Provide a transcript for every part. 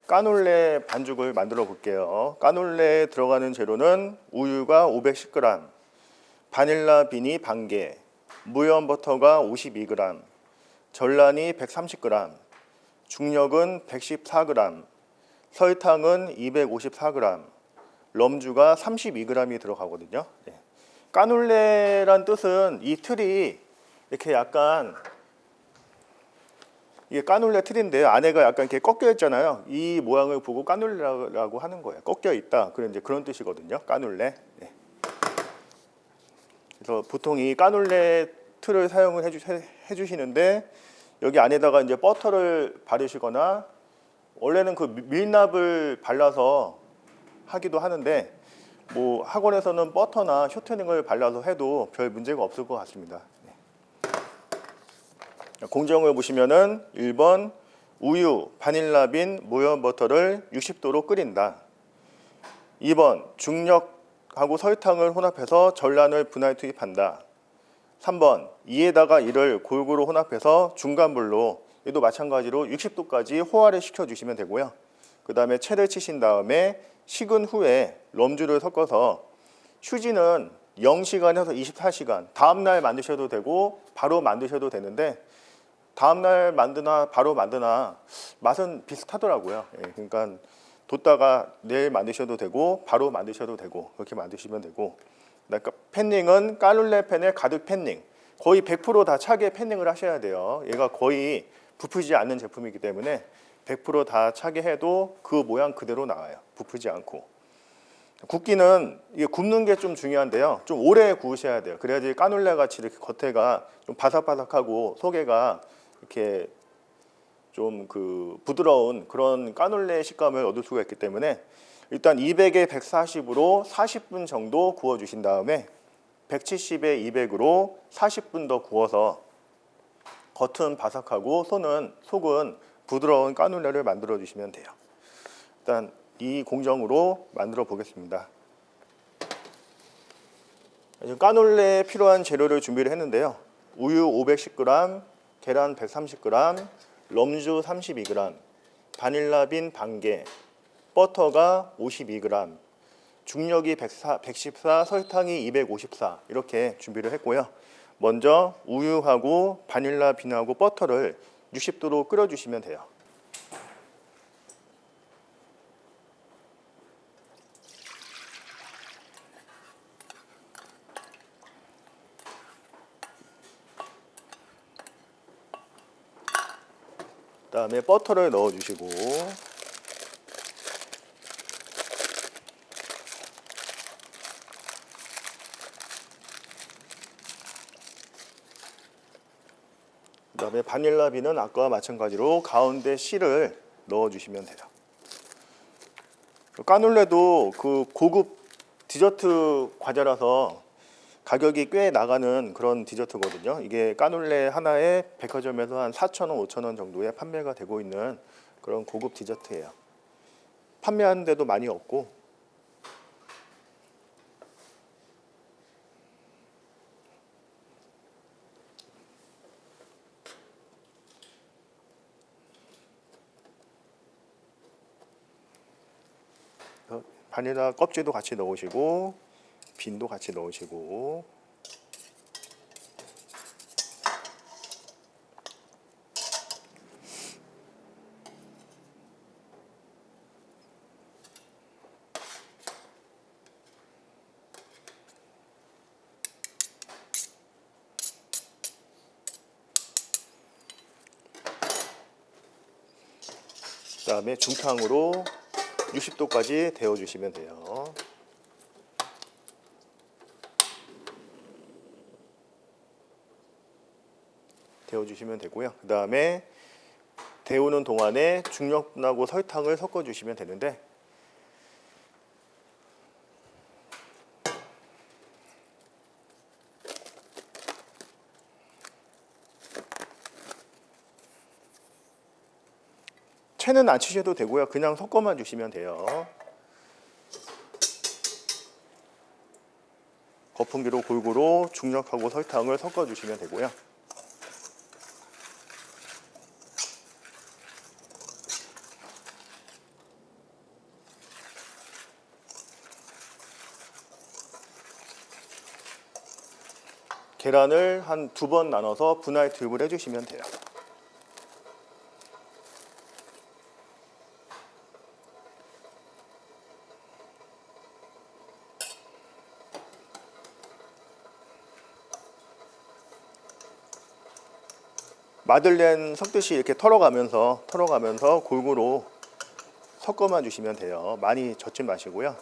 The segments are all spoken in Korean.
까놀레 반죽을 만들어 볼게요. 까놀레에 들어가는 재료는 우유가 510g, 바닐라 빈이 반개, 무염 버터가 52g, 전란이 130g, 중력은 114g, 설탕은 254g, 럼주가 32g이 들어가거든요. 까놀레란 뜻은 이 틀이 이렇게 약간 이게 까놀레 틀인데 안에가 약간 이렇게 꺾여 있잖아요. 이 모양을 보고 까놀레라고 하는 거예요. 꺾여 있다. 그런 뜻이거든요. 까놀레. 그래서 보통 이 까놀레 틀을 사용을 해주시는데 여기 안에다가 이제 버터를 바르시거나 원래는 그 밀납을 발라서 하기도 하는데 뭐 학원에서는 버터나 쇼트닝을 발라서 해도 별 문제가 없을 것 같습니다. 공정을 보시면은 1번 우유, 바닐라빈, 무염 버터를 60도로 끓인다. 2번 중력하고 설탕을 혼합해서 전란을 분할 투입한다. 3번 이에다가 이를 골고루 혼합해서 중간불로 얘도 마찬가지로 60도까지 호화를 시켜주시면 되고요. 그 다음에 채를 치신 다음에 식은 후에 럼주를 섞어서 휴지는 0시간에서 24시간 다음날 만드셔도 되고 바로 만드셔도 되는데 다음날 만드나 바로 만드나 맛은 비슷하더라고요. 그러니까 뒀다가 내일 만드셔도 되고 바로 만드셔도 되고 그렇게 만드시면 되고, 그러니까 팬닝은 까놀레 팬에 가득 팬닝, 거의 100% 다 차게 팬닝을 하셔야 돼요. 얘가 거의 부풀지 않는 제품이기 때문에 100% 다 차게 해도 그 모양 그대로 나와요. 부풀지 않고. 굽기는 이게 굽는 게 좀 중요한데요. 좀 오래 구우셔야 돼요. 그래야지 까놀레 같이 이렇게 겉에가 좀 바삭바삭하고 속에가 이렇게 좀 그 부드러운 그런 까놀레 식감을 얻을 수가 있기 때문에 일단 200에 140으로 40분 정도 구워 주신 다음에 170에 200으로 40분 더 구워서 겉은 바삭하고 속은 부드러운 까놀레를 만들어 주시면 돼요. 일단 이 공정으로 만들어 보겠습니다. 까놀레에 필요한 재료를 준비를 했는데요. 우유 510g, 계란 130g, 럼주 32g, 바닐라빈 반개, 버터가 52g, 중력이 114, 설탕이 254 이렇게 준비를 했고요. 먼저 우유하고 바닐라빈하고 버터를 60도로 끓여주시면 돼요. 그다음에 버터를 넣어주시고 그다음에 바닐라빈은 아까와 마찬가지로 가운데 실을 넣어주시면 돼요. 까놀레도 그 고급 디저트 과자라서 가격이 꽤 나가는 그런 디저트거든요. 이게 까놀레 하나에 백화점에서 한 4,000원, 5,000원 정도에 판매가 되고 있는 그런 고급 디저트예요. 판매하는 데도 많이 없고. 바닐라 껍질도 같이 넣으시고 빈도 같이 넣으시고 그다음에 중탕으로 60도까지 데워주시면 돼요. 데워주시면 되고요. 그 다음에 데우는 동안에 중력분하고 설탕을 섞어주시면 되는데 채는 안 치셔도 되고요. 그냥 섞어만 주시면 돼요. 거품기로 골고루 중력하고 설탕을 섞어주시면 되고요. 계란을 한 2번 나눠서 분할 투입을 해주시면 돼요. 마들렌 섞듯이 이렇게 털어가면서 골고루 섞어만 주시면 돼요. 많이 젓지 마시고요.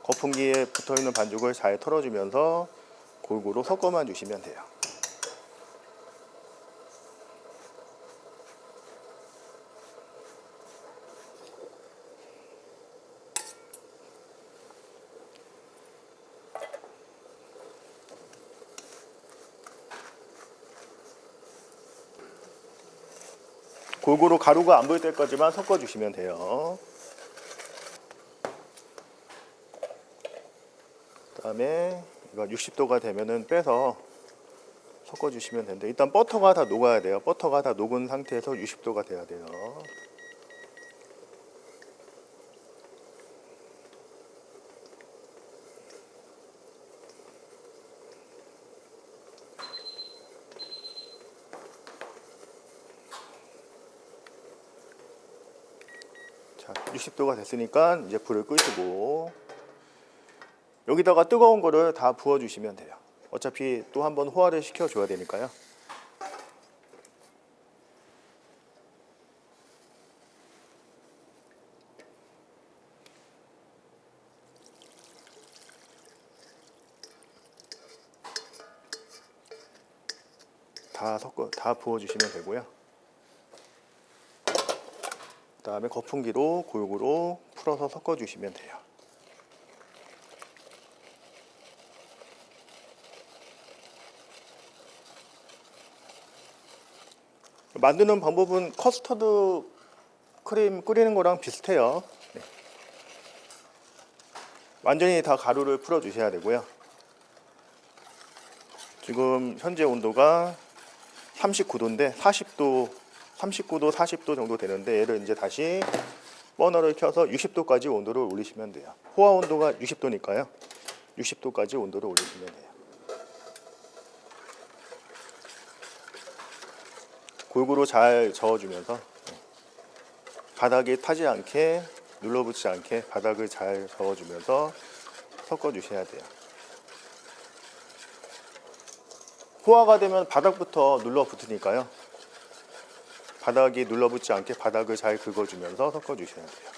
거품기에 붙어있는 반죽을 잘 털어주면서 골고루 섞어만 주시면 돼요. 골고루 가루가 안 보일 때까지만 섞어주시면 돼요. 그 다음에 이거 60도가 되면은 빼서 섞어주시면 되는데, 일단 버터가 다 녹아야 돼요. 버터가 다 녹은 상태에서 60도가 돼야 돼요. 자, 60도가 됐으니까 이제 불을 끄시고 여기다가 뜨거운 거를 다 부어주시면 돼요. 어차피 또 한번 호화를 시켜줘야 되니까요. 다 부어주시면 되고요. 그 다음에 거품기로 골고루 풀어서 섞어주시면 돼요. 만드는 방법은 커스터드 크림 끓이는 거랑 비슷해요. 네. 완전히 다 가루를 풀어 주셔야 되고요. 지금 현재 온도가 39도인데 39도, 40도 정도 되는데, 얘를 이제 다시 버너를 켜서 60도까지 온도를 올리시면 돼요. 호화 온도가 60도니까요. 60도까지 온도를 올리시면 돼요. 골고루 잘 저어주면서 바닥에 타지 않게, 눌러붙지 않게 바닥을 잘 저어주면서 섞어주셔야 돼요. 호화가 되면 바닥부터 눌러붙으니까요. 바닥이 눌러붙지 않게 바닥을 잘 긁어주면서 섞어주셔야 돼요.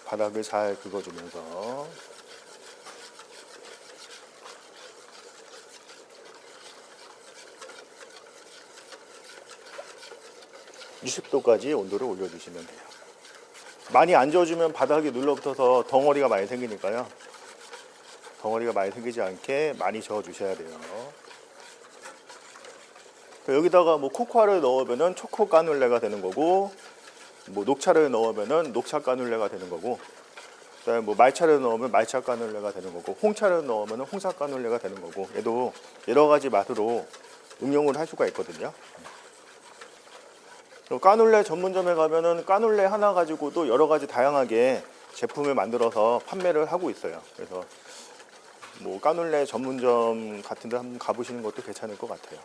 바닥을 잘 긁어주면서 (60도까지) 온도를 올려주시면 돼요. 많이 안 저어주면 바닥이 눌러붙어서 덩어리가 많이 생기니까요. 덩어리가 많이 생기지 않게 많이 저어주셔야 돼요. 여기다가 뭐 코코아를 넣으면은 초코 까눌레가 되는 거고, 뭐 녹차를 넣으면은 녹차 까눌레가 되는 거고, 그다음에 뭐 말차를 넣으면 말차 까눌레가 되는 거고, 홍차를 넣으면 홍차 까눌레가 되는 거고, 얘도 여러 가지 맛으로 응용을 할 수가 있거든요. 까눌레 전문점에 가면은 까눌레 하나 가지고도 여러 가지 다양하게 제품을 만들어서 판매를 하고 있어요. 그래서 뭐 까눌레 전문점 같은 데 한번 가보시는 것도 괜찮을 것 같아요.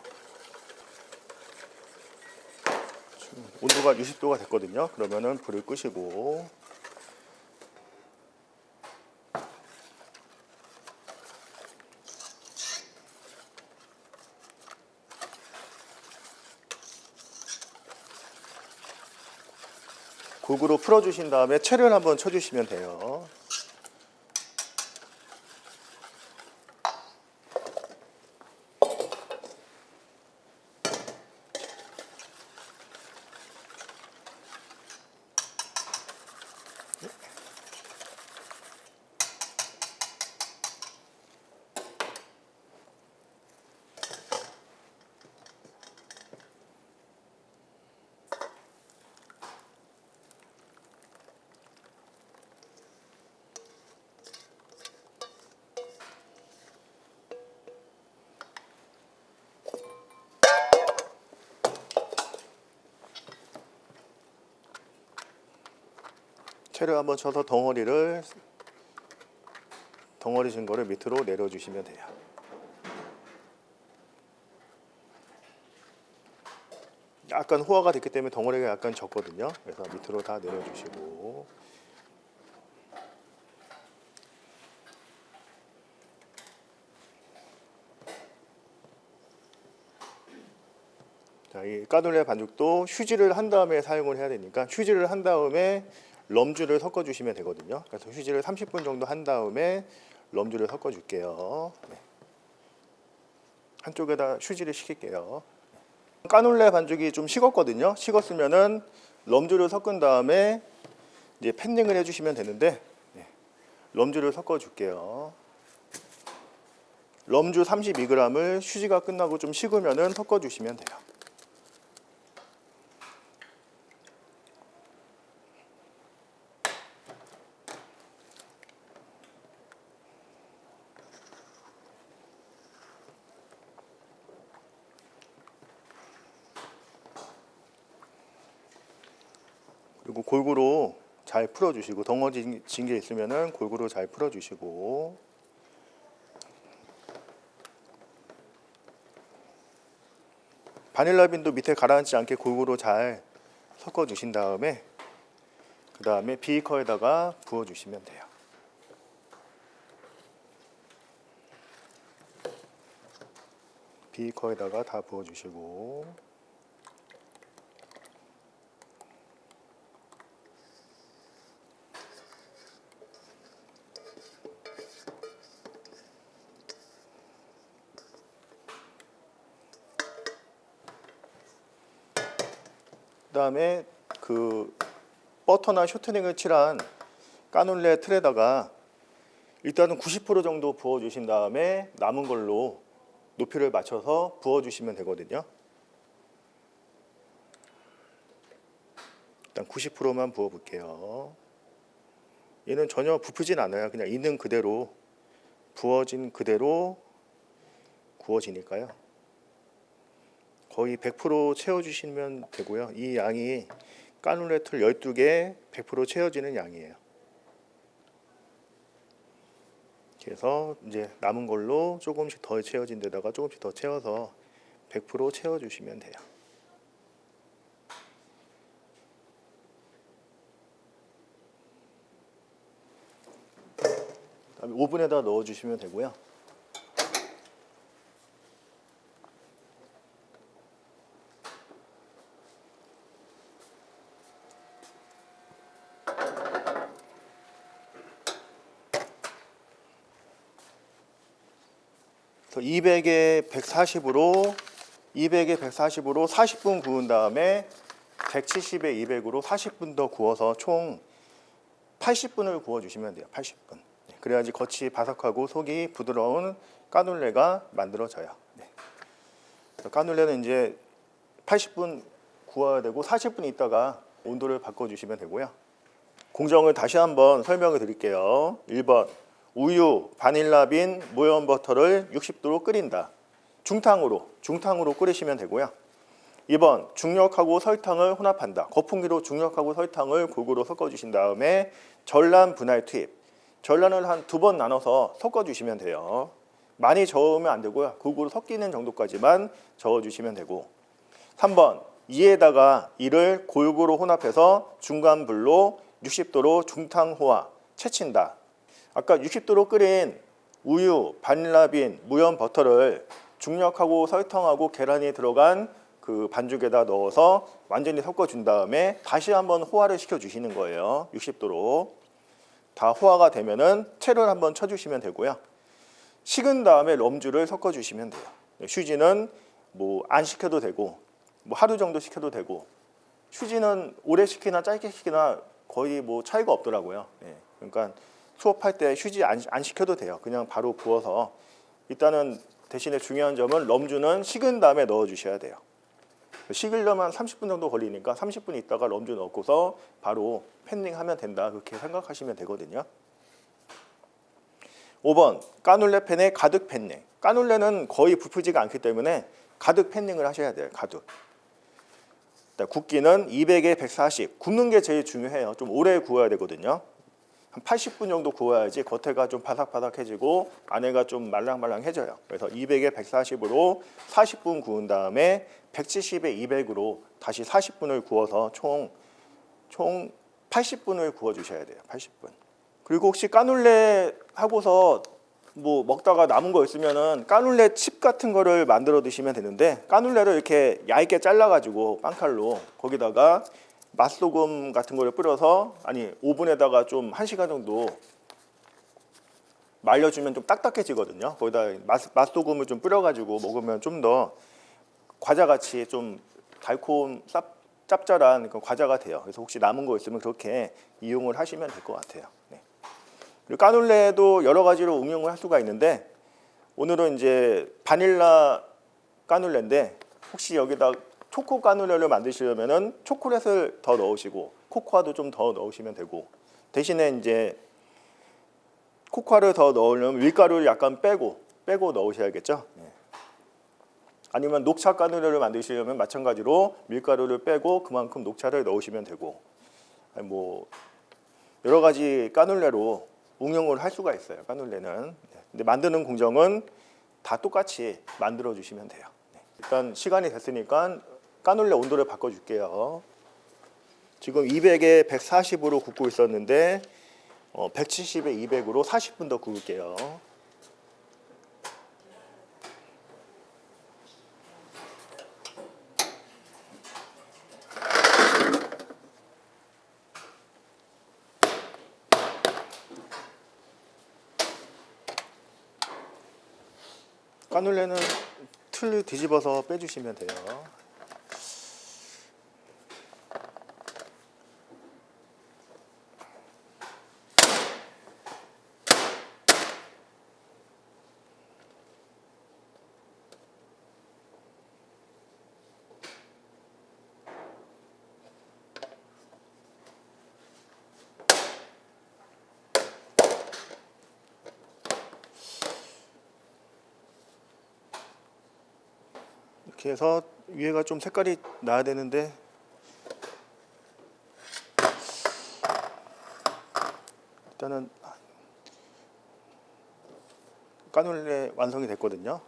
온도가 60도가 됐거든요. 그러면은 불을 끄시고 골고루 풀어주신 다음에 채를 한번 쳐주시면 돼요. 채를 한번 쳐서 덩어리 증거를 밑으로 내려주시면 돼요. 약간 호화가 됐기 때문에 덩어리가 약간 적거든요. 그래서 밑으로 다 내려주시고, 자, 이 까눌레 반죽도 휴지를 한 다음에 사용을 해야 되니까 휴지를 한 다음에 럼주를 섞어주시면 되거든요. 그래서 휴지를 30분 정도 한 다음에 럼주를 섞어줄게요. 네. 한쪽에다 휴지를 식힐게요. 까눌레 반죽이 좀 식었거든요. 식었으면은 럼주를 섞은 다음에 이제 팬닝을 해주시면 되는데, 네. 럼주를 섞어줄게요. 럼주 32g을 휴지가 끝나고 좀 식으면은 섞어주시면 돼요. 그리고 골고루 잘 풀어주시고, 덩어진 게 있으면은 골고루 잘 풀어주시고, 바닐라빈도 밑에 가라앉지 않게 골고루 잘 섞어주신 다음에 그 다음에 비커에다가 부어주시면 돼요. 비커에다가 다 부어주시고, 그 다음에 그 버터나 쇼트닝을 칠한 까눌레 틀에다가 일단은 90% 정도 부어주신 다음에 남은 걸로 높이를 맞춰서 부어주시면 되거든요. 일단 90%만 부어볼게요. 얘는 전혀 부풀진 않아요. 그냥 있는 그대로 부어진 그대로 구워지니까요. 거의 100% 채워주시면 되고요. 이 양이 까눌레 틀 12개 100% 채워지는 양이에요. 그래서 이제 남은 걸로 조금씩 더 채워진 데다가 조금씩 더 채워서 100% 채워주시면 돼요. 그다음에 오븐에다 넣어주시면 되고요. 그래서 200에 140으로 40분 구운 다음에 170에 200으로 40분 더 구워서 총 80분을 구워주시면 돼요. 80분. 그래야지 겉이 바삭하고 속이 부드러운 까눌레가 만들어져요. 네. 까눌레는 이제 80분 구워야 되고 40분 있다가 온도를 바꿔주시면 되고요. 공정을 다시 한번 설명을 드릴게요. 1번 우유, 바닐라빈, 무염 버터를 60도로 끓인다. 중탕으로 끓이시면 되고요. 2번 중력하고 설탕을 혼합한다. 거품기로 중력하고 설탕을 골고루 섞어주신 다음에 전란 분할 투입. 전란을 한 2번 나눠서 섞어주시면 돼요. 많이 저으면 안 되고요. 골고루 섞이는 정도까지만 저어주시면 되고, 3번 이를 골고루 혼합해서 중간 불로 60도로 중탕호화 채친다. 아까 60도로 끓인 우유, 바닐라빈, 무염 버터를 중력하고 설탕하고 계란이 들어간 그 반죽에다 넣어서 완전히 섞어준 다음에 다시 한번 호화를 시켜주시는 거예요. 60도로. 다 호화가 되면은 채를 한번 쳐주시면 되고요. 식은 다음에 럼주를 섞어주시면 돼요. 휴지는 뭐 안 식혀도 되고, 뭐 하루 정도 식혀도 되고, 휴지는 오래 식히나 짧게 식히나 거의 뭐 차이가 없더라고요. 그러니까 수업할 때 휴지 안 식혀도 돼요. 그냥 바로 부어서. 일단은 대신에 중요한 점은 럼주는 식은 다음에 넣어주셔야 돼요. 식으려면 30분 정도 걸리니까 30분 있다가 럼주 넣고서 바로 팬닝하면 된다. 그렇게 생각하시면 되거든요. 5번 까눌레 팬에 가득 팬닝. 까눌레는 거의 부풀지가 않기 때문에 가득 팬닝을 하셔야 돼요. 가득. 자, 굽기는 200에 140. 굽는 게 제일 중요해요. 좀 오래 구워야 되거든요. 한 80분 정도 구워야지 겉에가 좀 바삭바삭해지고 안에가 좀 말랑말랑해져요. 그래서 200에 140으로 40분 구운 다음에 170에 200으로 다시 40분을 구워서 총 80분을 구워 주셔야 돼요. 80분. 그리고 혹시 까눌레 하고서 뭐 먹다가 남은 거 있으면은 까눌레 칩 같은 거를 만들어 드시면 되는데, 까눌레를 이렇게 얇게 잘라 가지고 빵칼로 거기다가 맛소금 같은 거를 뿌려서, 아니 오븐에다가 좀 1시간 정도 말려주면 좀 딱딱해지거든요. 거기다 맛소금을 좀 뿌려가지고 먹으면 좀 더 과자같이 좀 달콤 짭짤한 그런 과자가 돼요. 그래서 혹시 남은 거 있으면 그렇게 이용을 하시면 될 것 같아요. 네. 그리고 까눌레도 여러 가지로 응용을 할 수가 있는데, 오늘은 이제 바닐라 까눌레인데, 혹시 여기다 초코 까눌레를 만드시려면은 초콜릿을 더 넣으시고 코코아도 좀 더 넣으시면 되고, 대신에 이제 코코아를 더 넣으려면 밀가루를 약간 빼고 넣으셔야겠죠. 네. 아니면 녹차 까눌레를 만드시려면 마찬가지로 밀가루를 빼고 그만큼 녹차를 넣으시면 되고, 뭐 여러 가지 까눌레로 응용을 할 수가 있어요. 까눌레는. 근데 만드는 공정은 다 똑같이 만들어 주시면 돼요. 일단 시간이 됐으니까 까눌레 온도를 바꿔 줄게요. 지금 200에 140으로 굽고 있었는데 170에 200으로 40분 더 구울게요. 까눌레는 틀 뒤집어서 빼주시면 돼요. 이렇게 해서 위에가 좀 색깔이 나야 되는데, 일단은 까눌레 완성이 됐거든요.